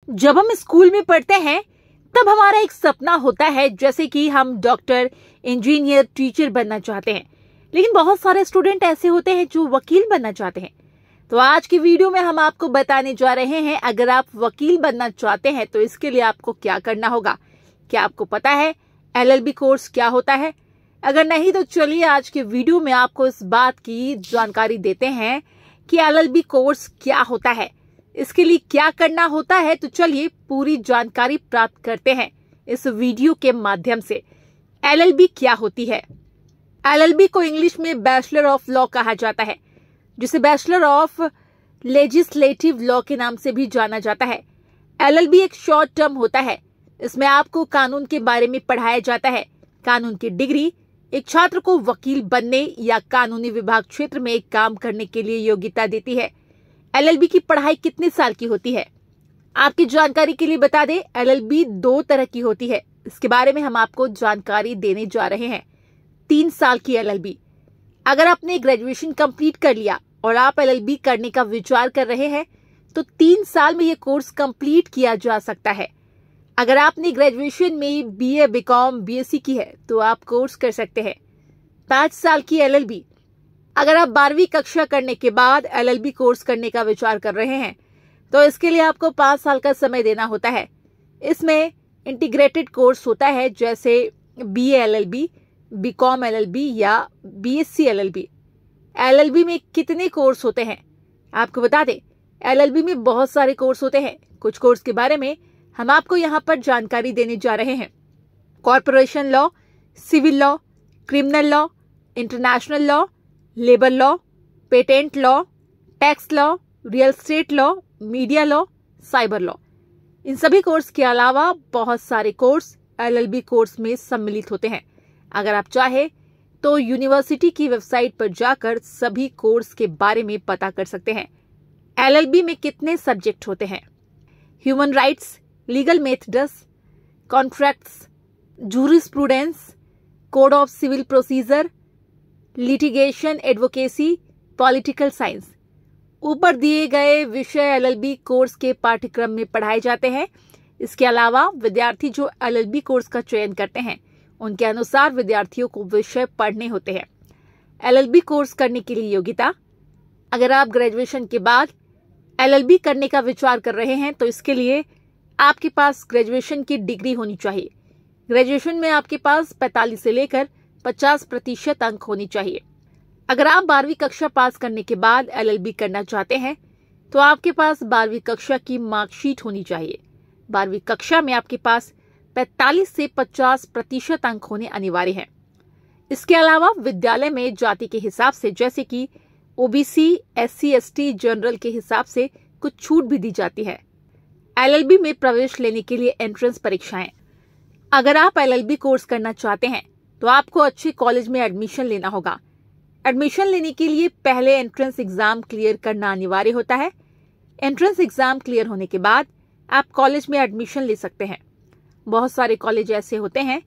जब हम स्कूल में पढ़ते हैं तब हमारा एक सपना होता है, जैसे कि हम डॉक्टर, इंजीनियर, टीचर बनना चाहते हैं। लेकिन बहुत सारे स्टूडेंट ऐसे होते हैं जो वकील बनना चाहते हैं। तो आज की वीडियो में हम आपको बताने जा रहे हैं, अगर आप वकील बनना चाहते हैं तो इसके लिए आपको क्या करना होगा। क्या आपको पता है LLB कोर्स क्या होता है? अगर नहीं तो चलिए आज के वीडियो में आपको इस बात की जानकारी देते हैं कि LLB कोर्स क्या होता है, इसके लिए क्या करना होता है। तो चलिए पूरी जानकारी प्राप्त करते हैं इस वीडियो के माध्यम से। LLB क्या होती है? LLB को इंग्लिश में बैचलर ऑफ लॉ कहा जाता है, जिसे बैचलर ऑफ लेजिस्लेटिव लॉ के नाम से भी जाना जाता है। LLB एक शॉर्ट टर्म होता है। इसमें आपको कानून के बारे में पढ़ाया जाता है। कानून की डिग्री एक छात्र को वकील बनने या कानूनी विभाग क्षेत्र में काम करने के लिए योग्यता देती है। LLB की पढ़ाई कितने साल की होती है? आपकी जानकारी के लिए बता दें, LLB 2 तरह की होती है। इसके बारे में हम आपको जानकारी देने जा रहे हैं। 3 साल की LLB, अगर आपने ग्रेजुएशन कंप्लीट कर लिया और आप LLB करने का विचार कर रहे हैं तो 3 साल में यह कोर्स कंप्लीट किया जा सकता है। अगर आपने ग्रेजुएशन में BA, BCom, BSc की है तो आप कोर्स कर सकते हैं। 5 साल की LLB, अगर आप 12वीं कक्षा करने के बाद LLB कोर्स करने का विचार कर रहे हैं तो इसके लिए आपको 5 साल का समय देना होता है। इसमें इंटीग्रेटेड कोर्स होता है, जैसे BA LLB, BCom LLB या BSc LLB। LLB में कितने कोर्स होते हैं आपको बता दें, LLB में बहुत सारे कोर्स होते हैं। कुछ कोर्स के बारे में हम आपको यहाँ पर जानकारी देने जा रहे हैं। Corporation law, civil law, criminal law, international law, labour law, patent law, tax law, real estate law, media law, cyber law. इन सभी कोर्स के अलावा बहुत सारे कोर्स LLB कोर्स में सम्मिलित होते हैं। अगर आप चाहे तो यूनिवर्सिटी की वेबसाइट पर जाकर सभी कोर्स के बारे में पता कर सकते हैं। LLB में कितने सब्जेक्ट होते हैं? Human rights, legal methods, contracts, jurisprudence, code of civil procedure, litigation, advocacy, political science. ऊपर दिए गए विषय LLB कोर्स के पाठ्यक्रम में पढ़ाए जाते हैं। इसके अलावा विद्यार्थी जो LLB कोर्स का चयन करते हैं उनके अनुसार विद्यार्थियों को विषय पढ़ने होते हैं। LLB कोर्स करने के लिए योग्यता, अगर आप ग्रेजुएशन के बाद LLB करने का विचार कर रहे हैं तो इसके लिए आपके पास ग्रेजुएशन की डिग्री होनी चाहिए। ग्रेजुएशन में आपके पास 45 से लेकर 50% अंक होनी चाहिए। अगर आप 12वीं कक्षा पास करने के बाद LLB करना चाहते हैं तो आपके पास 12वीं कक्षा की मार्कशीट होनी चाहिए। 12वीं कक्षा में आपके पास 45 से 50% अंक होने अनिवार्य हैं। इसके अलावा विद्यालय में जाति के हिसाब से, जैसे कि OBC, SC, ST, जनरल के हिसाब से कुछ छूट भी दी जाती है। LLB में प्रवेश लेने के लिए एंट्रेंस परीक्षाएं। अगर आप LLB कोर्स करना चाहते हैं तो आपको अच्छे कॉलेज में एडमिशन लेना होगा। एडमिशन लेने के लिए पहले एंट्रेंस एग्जाम क्लियर करना अनिवार्य होता है। एंट्रेंस एग्जाम क्लियर होने के बाद आप कॉलेज में एडमिशन ले सकते हैं। बहुत सारे कॉलेज ऐसे होते हैं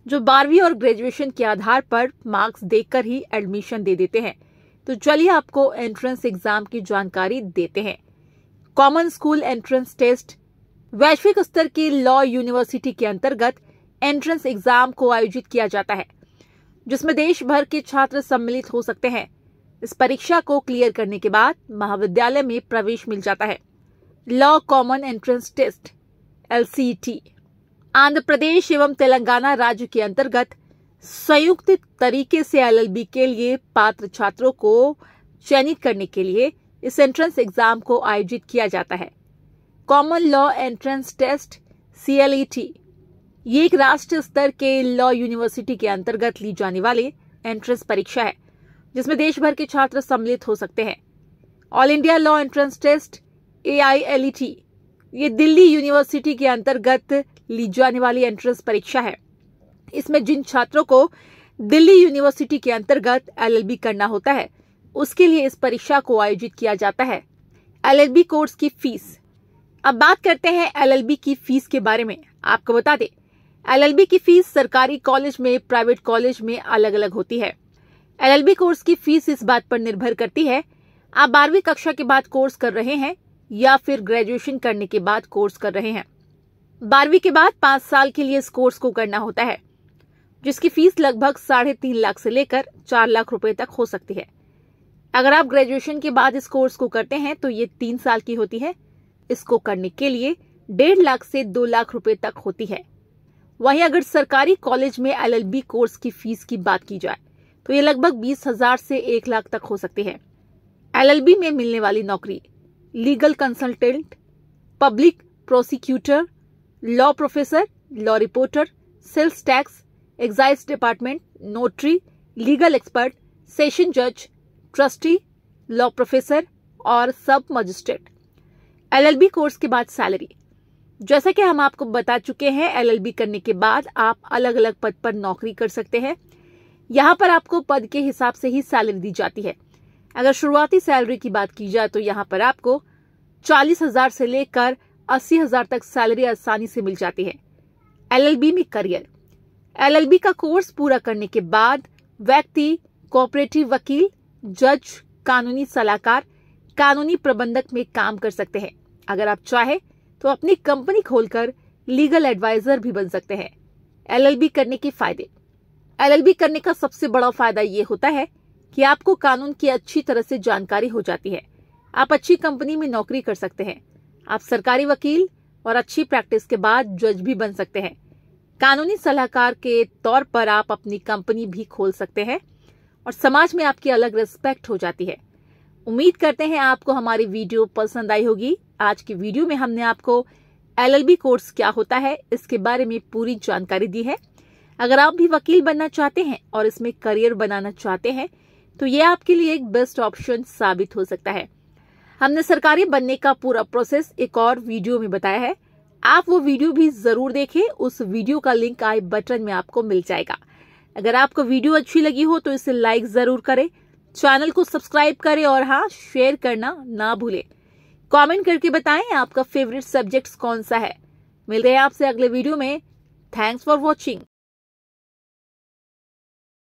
जो 12वीं और ग्रेजुएशन के आधार पर मार्क्स देखकर ही एडमिशन दे देते हैं। तो चलिए आपको एंट्रेंस एग्जाम की जानकारी देते हैं। कॉमन स्कूल एंट्रेंस टेस्ट वैश्विक स्तर की लॉ यूनिवर्सिटी के अंतर्गत एंट्रेंस एग्जाम को आयोजित किया जाता है, जिसमें देश भर के छात्र सम्मिलित हो सकते हैं। इस परीक्षा को क्लियर करने के बाद महाविद्यालय में प्रवेश मिल जाता है। Law common entrance test LCET Andhra Pradesh एवं तेलंगाना राज्य के अंतर्गत संयुक्त तरीके से LLB के लिए पात्र छात्रों को चयनित करने के लिए इस एंट्रेंस एग्जाम को आयोजित किया जाता है। Common law entrance test CLET ये एक राष्ट्रीय स्तर के लॉ यूनिवर्सिटी के अंतर्गत ली जाने वाली एंट्रेंस परीक्षा है, जिसमें देश भर के छात्र सम्मिलित हो सकते हैं। All India law entrance test AILET ये दिल्ली यूनिवर्सिटी के अंतर्गत ली जाने वाली एंट्रेंस परीक्षा है। इसमें जिन छात्रों को दिल्ली यूनिवर्सिटी के अंतर्गत LLB करना होता है उसके लिए इस परीक्षा को आयोजित किया जाता है। LLB कोर्स की फीस, अब बात करते हैं LLB की फीस के बारे में। आपको बता दें, LLB की फीस सरकारी कॉलेज में, प्राइवेट कॉलेज में अलग अलग होती है। LLB कोर्स की फीस इस बात पर निर्भर करती है आप 12वीं कक्षा के बाद कोर्स कर रहे हैं या फिर ग्रेजुएशन करने के बाद कोर्स कर रहे हैं। 12वीं के बाद 5 साल के लिए इस कोर्स को करना होता है, जिसकी फीस लगभग 3.5 लाख से लेकर 4 लाख रुपए तक हो सकती है। अगर आप ग्रेजुएशन के बाद इस कोर्स को करते हैं तो ये 3 साल की होती है। इसको करने के लिए 1.5 लाख से 2 लाख रुपए तक होती है। वहीं अगर सरकारी कॉलेज में LLB कोर्स की फीस की बात की जाए तो ये लगभग 20,000 से 1 लाख तक हो सकती है। LLB में मिलने वाली नौकरी legal consultant, public prosecutor, law professor, law reporter, sales tax, excise department, notary, legal expert, session जज, ट्रस्टी, लॉ प्रोफेसर और सब मजिस्ट्रेट। LLB कोर्स के बाद सैलरी, जैसा कि हम आपको बता चुके हैं, LLB करने के बाद आप अलग अलग पद पर नौकरी कर सकते हैं। यहाँ पर आपको पद के हिसाब से ही सैलरी दी जाती है। अगर शुरुआती सैलरी की बात की जाए तो यहाँ पर आपको 40,000 से लेकर 80,000 तक सैलरी आसानी से मिल जाती है। LLB में करियर, LLB का कोर्स पूरा करने के बाद व्यक्ति कोऑपरेटिव वकील, जज, कानूनी सलाहकार, कानूनी प्रबंधक में काम कर सकते हैं। अगर आप चाहे तो अपनी कंपनी खोलकर लीगल एडवाइजर भी बन सकते हैं। LLB करने के फायदे, LLB करने का सबसे बड़ा फायदा ये होता है कि आपको कानून की अच्छी तरह से जानकारी हो जाती है। आप अच्छी कंपनी में नौकरी कर सकते हैं। आप सरकारी वकील और अच्छी प्रैक्टिस के बाद जज भी बन सकते हैं। कानूनी सलाहकार के तौर पर आप अपनी कंपनी भी खोल सकते हैं और समाज में आपकी अलग रिस्पेक्ट हो जाती है। उम्मीद करते हैं आपको हमारी वीडियो पसंद आई होगी। आज की वीडियो में हमने आपको LLB कोर्स क्या होता है इसके बारे में पूरी जानकारी दी है। अगर आप भी वकील बनना चाहते हैं और इसमें करियर बनाना चाहते हैं तो ये आपके लिए एक बेस्ट ऑप्शन साबित हो सकता है। हमने सरकारी बनने का पूरा प्रोसेस एक और वीडियो में बताया है। आप वो वीडियो भी जरूर देखें। उस वीडियो का लिंक आई बटन में आपको मिल जाएगा। अगर आपको वीडियो अच्छी लगी हो तो इसे लाइक जरूर करें, चैनल को सब्सक्राइब करें और हाँ, शेयर करना ना भूलें। कमेंट करके बताएं आपका फेवरेट सब्जेक्ट कौन सा है। मिल रहे हैं आपसे अगले वीडियो में। Thanks for watching.